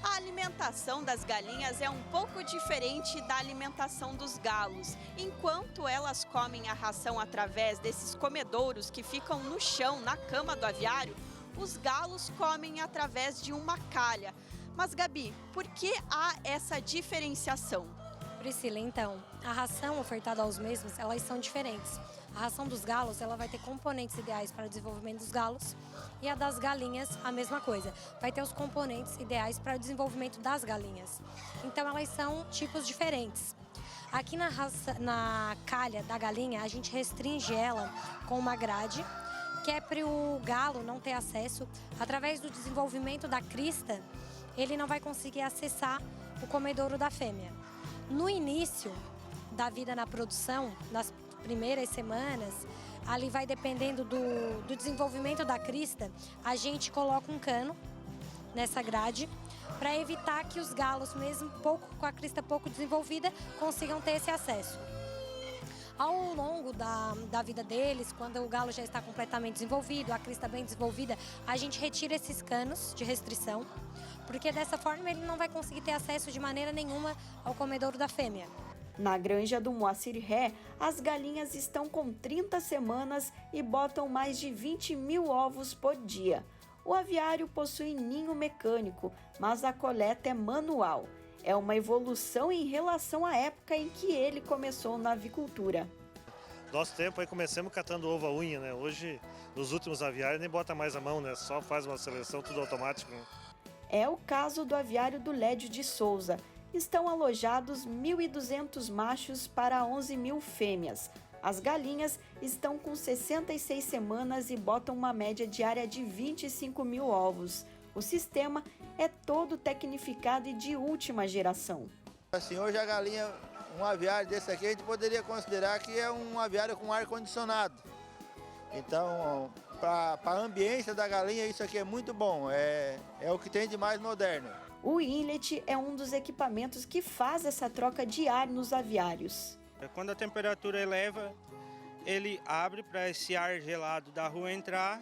A alimentação das galinhas é um pouco diferente da alimentação dos galos. Enquanto elas comem a ração através desses comedouros que ficam no chão, na cama do aviário, os galos comem através de uma calha. Mas, Gabi, por que há essa diferenciação? Priscila, então, a ração ofertada aos mesmos, elas são diferentes. A ração dos galos, ela vai ter componentes ideais para o desenvolvimento dos galos e a das galinhas, a mesma coisa. Vai ter os componentes ideais para o desenvolvimento das galinhas. Então, elas são tipos diferentes. Aqui na calha da galinha, a gente restringe ela com uma grade, que é para o galo não ter acesso. Através do desenvolvimento da crista, ele não vai conseguir acessar o comedouro da fêmea. No início da vida na produção, nas primeiras semanas, ali vai dependendo do desenvolvimento da crista, a gente coloca um cano nessa grade para evitar que os galos, mesmo com a crista pouco desenvolvida, consigam ter esse acesso. Ao longo da vida deles, quando o galo já está completamente desenvolvido, a crista bem desenvolvida, a gente retira esses canos de restrição, porque dessa forma ele não vai conseguir ter acesso de maneira nenhuma ao comedouro da fêmea. Na granja do Moacir Ré, as galinhas estão com 30 semanas e botam mais de 20 mil ovos por dia. O aviário possui ninho mecânico, mas a coleta é manual. É uma evolução em relação à época em que ele começou na avicultura. Nosso tempo aí começamos catando ovo a unha, né? Hoje, nos últimos aviários, nem bota mais a mão, né? Só faz uma seleção, tudo automático, né? É o caso do aviário do Lédio de Souza. Estão alojados 1.200 machos para 11 mil fêmeas. As galinhas estão com 66 semanas e botam uma média diária de 25 mil ovos. O sistema é todo tecnificado e de última geração. Assim, hoje a galinha, um aviário desse aqui, a gente poderia considerar que é um aviário com ar-condicionado. Então, para a ambiência da galinha, isso aqui é muito bom, é o que tem de mais moderno. O inlet é um dos equipamentos que faz essa troca de ar nos aviários. Quando a temperatura eleva, ele abre para esse ar gelado da rua entrar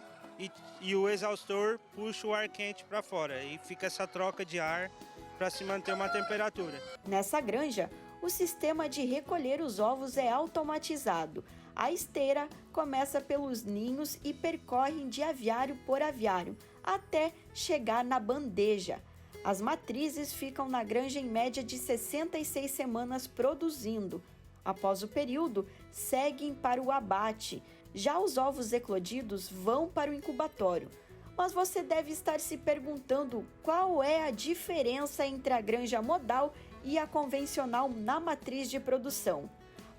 e o exaustor puxa o ar quente para fora e fica essa troca de ar para se manter uma temperatura. Nessa granja, o sistema de recolher os ovos é automatizado. A esteira começa pelos ninhos e percorre de aviário por aviário, até chegar na bandeja. As matrizes ficam na granja em média de 66 semanas produzindo. Após o período, seguem para o abate. Já os ovos eclodidos vão para o incubatório. Mas você deve estar se perguntando qual é a diferença entre a granja modal e a convencional na matriz de produção.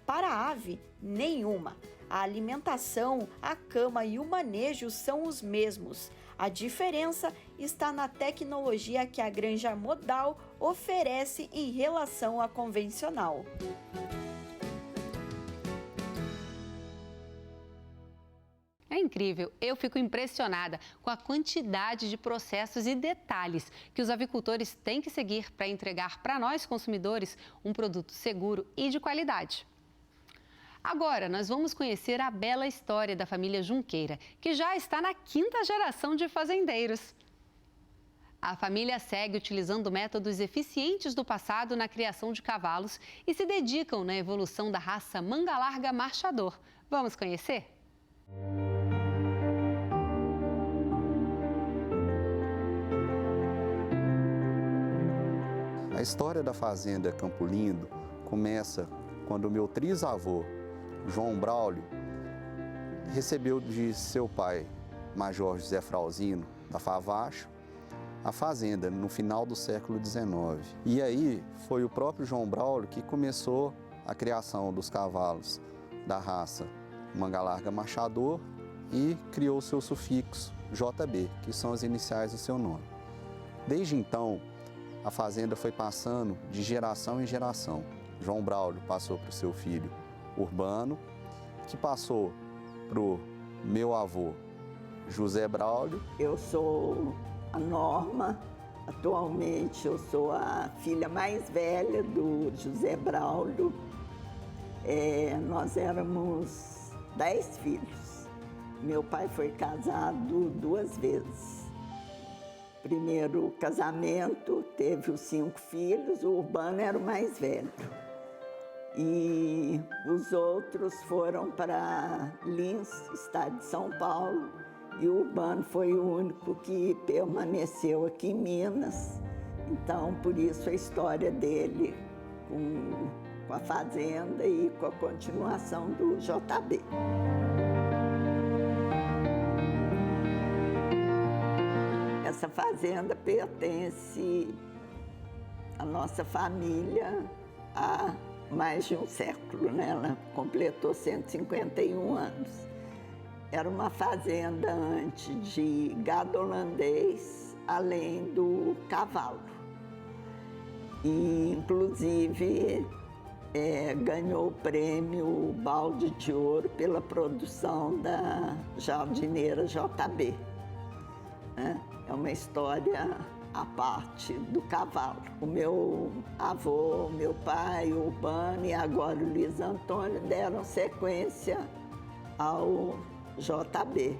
Para a ave, nenhuma. A alimentação, a cama e o manejo são os mesmos. A diferença está na tecnologia que a granja modal oferece em relação à convencional. incrível. Eu fico impressionada com a quantidade de processos e detalhes que os avicultores têm que seguir para entregar para nós, consumidores, um produto seguro e de qualidade. Agora, nós vamos conhecer a bela história da família Junqueira, que já está na 5ª geração de fazendeiros. A família segue utilizando métodos eficientes do passado na criação de cavalos e se dedicam na evolução da raça manga larga marchador. Vamos conhecer? A história da fazenda Campo Lindo começa quando o meu trisavô, João Braulio, recebeu de seu pai, Major José Frauzino, da Favacho, a fazenda no final do século XIX. E aí foi o próprio João Braulio que começou a criação dos cavalos da raça manga larga marchador e criou seu sufixo JB, que são as iniciais do seu nome. Desde então, a fazenda foi passando de geração em geração. João Braulio passou para o seu filho Urbano, que passou para o meu avô José Braulio. Eu sou a Norma, atualmente eu sou a filha mais velha do José Braulio. Nós éramos 10 filhos. Meu pai foi casado 2 vezes. Primeiro casamento, teve os 5 filhos, o Urbano era o mais velho. E os outros foram para Lins, estado de São Paulo, e o Urbano foi o único que permaneceu aqui em Minas. Então, por isso a história dele com a fazenda e com a continuação do JB. Essa fazenda pertence à nossa família há mais de um século, né? Ela completou 151 anos. Era uma fazenda antes de gado holandês, além do cavalo. E, inclusive, ganhou o prêmio Balde de Ouro pela produção da jardineira JB. Né? É uma história à parte do cavalo. O meu avô, meu pai, o Urbano e agora o Luiz Antônio deram sequência ao JB.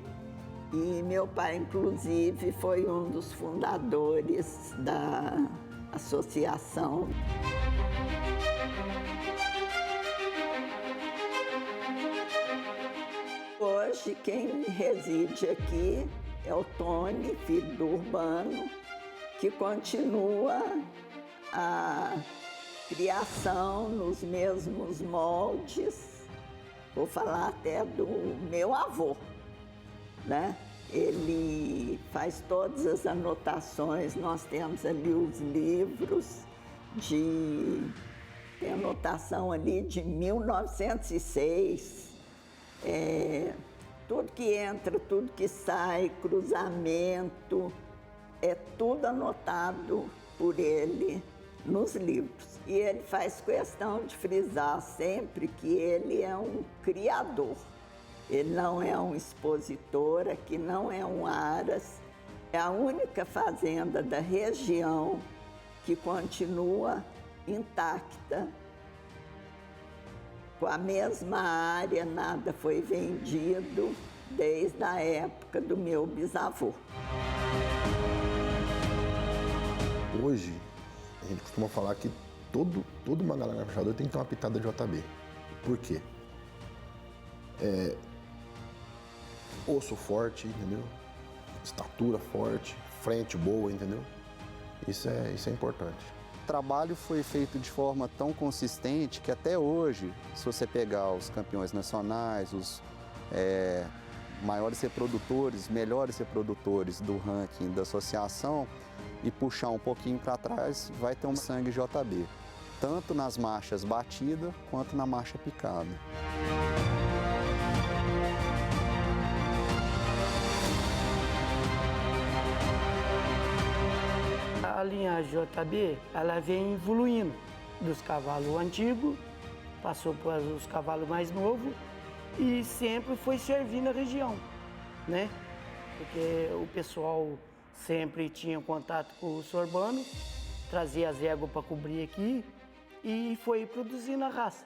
E meu pai, inclusive, foi um dos fundadores da associação. Hoje, quem reside aqui é o Tony, filho do Urbano, que continua a criação nos mesmos moldes, vou falar até do meu avô, né? Ele faz todas as anotações, nós temos ali os livros, tem anotação ali de 1906, tudo que entra, tudo que sai, cruzamento, é tudo anotado por ele nos livros. E ele faz questão de frisar sempre que ele é um criador. Ele não é um expositor, aqui não é um aras. É a única fazenda da região que continua intacta. Com a mesma área, nada foi vendido desde a época do meu bisavô. Hoje, a gente costuma falar que todo manga larga marchador tem que ter uma pitada de JB. Por quê? Osso forte, entendeu? Estatura forte, frente boa, entendeu? Isso é importante. O trabalho foi feito de forma tão consistente que até hoje, se você pegar os campeões nacionais, os maiores reprodutores, melhores reprodutores do ranking da associação e puxar um pouquinho para trás, vai ter um sangue JB, tanto nas marchas batida quanto na marcha picada. A linhagem JB, ela vem evoluindo dos cavalos antigos, passou para os cavalos mais novos e sempre foi servindo a região. né? Porque o pessoal sempre tinha contato com o sorbano, trazia as éguas para cobrir aqui e foi produzindo a raça.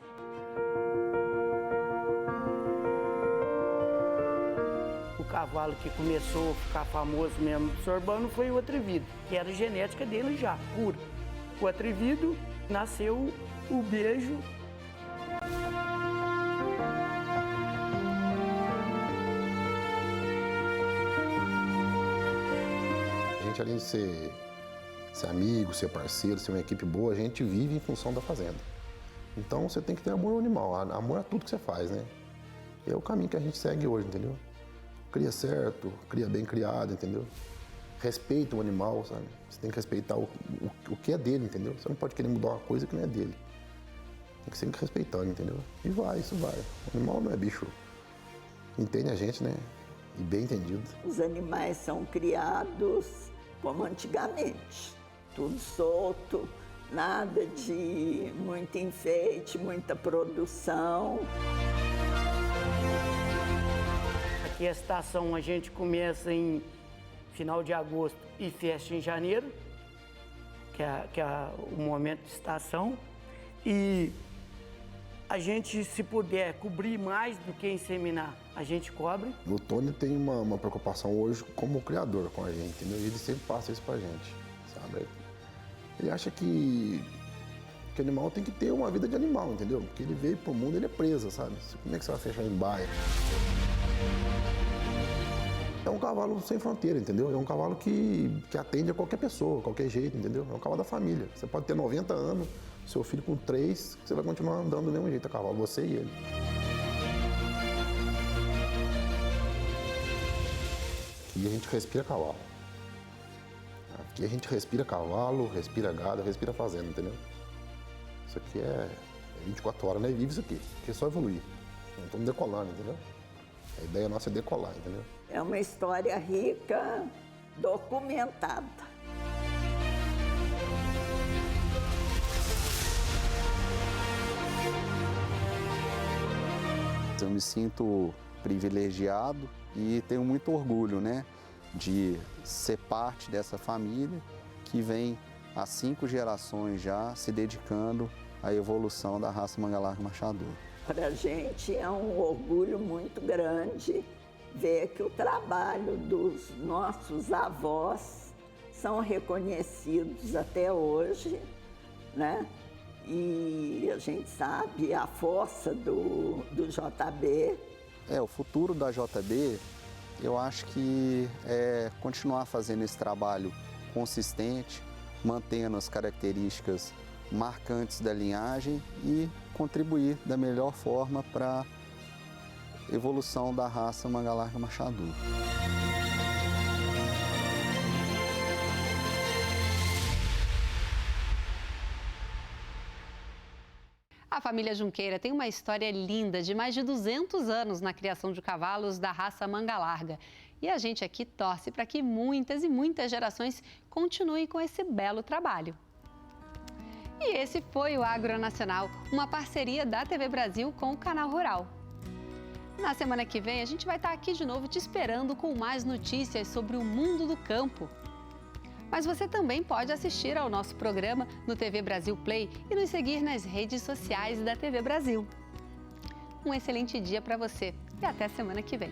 O cavalo que começou a ficar famoso mesmo do sorbano foi o atrevido, que era a genética dele já, pura. O atrevido nasceu o beijo. A gente, além de ser amigo, ser parceiro, ser uma equipe boa, a gente vive em função da fazenda. Então você tem que ter amor ao animal, amor a tudo que você faz, né? É o caminho que a gente segue hoje, entendeu? Cria certo, cria bem criado, entendeu? Respeita o animal, sabe? Você tem que respeitar o que é dele, entendeu? Você não pode querer mudar uma coisa que não é dele. Tem que sempre respeitar, entendeu? E vai, isso vai. O animal não é bicho. Entende a gente, né? E bem entendido. Os animais são criados como antigamente. Tudo solto, nada de muito enfeite, muita produção. Aqui a estação a gente começa em final de agosto e fecha em janeiro, que é o momento de estação. E a gente, se puder cobrir mais do que inseminar, a gente cobre. O Tony tem uma preocupação hoje como criador com a gente, entendeu? E ele sempre passa isso pra gente, sabe? Ele acha que o animal tem que ter uma vida de animal, entendeu? Porque ele veio pro mundo, ele é presa, sabe? Como é que você vai fechar em baia? É um cavalo sem fronteira, entendeu? É um cavalo que atende a qualquer pessoa, qualquer jeito, entendeu? É um cavalo da família. Você pode ter 90 anos, seu filho com 3, você vai continuar andando do mesmo jeito a cavalo, você e ele. Aqui a gente respira cavalo. Aqui a gente respira cavalo, respira gado, respira fazenda, entendeu? Isso aqui é 24 horas, né? Vive isso aqui, porque é só evoluir. Não estamos decolando, entendeu? A ideia nossa é decolar, entendeu? É uma história rica, documentada. Eu me sinto privilegiado e tenho muito orgulho, né, de ser parte dessa família que vem há 5 gerações já se dedicando à evolução da raça Manga-Larga Machador. Para a gente é um orgulho muito grande ver que o trabalho dos nossos avós são reconhecidos até hoje, né? E a gente sabe a força do JB. O futuro da JB, eu acho que é continuar fazendo esse trabalho consistente, mantendo as características marcantes da linhagem e contribuir da melhor forma para a evolução da raça Manga-Larga Machador. A família Junqueira tem uma história linda de mais de 200 anos na criação de cavalos da raça Manga-Larga. E a gente aqui torce para que muitas e muitas gerações continuem com esse belo trabalho. E esse foi o Agronacional, uma parceria da TV Brasil com o Canal Rural. Na semana que vem, a gente vai estar aqui de novo te esperando com mais notícias sobre o mundo do campo. Mas você também pode assistir ao nosso programa no TV Brasil Play e nos seguir nas redes sociais da TV Brasil. Um excelente dia para você e até semana que vem.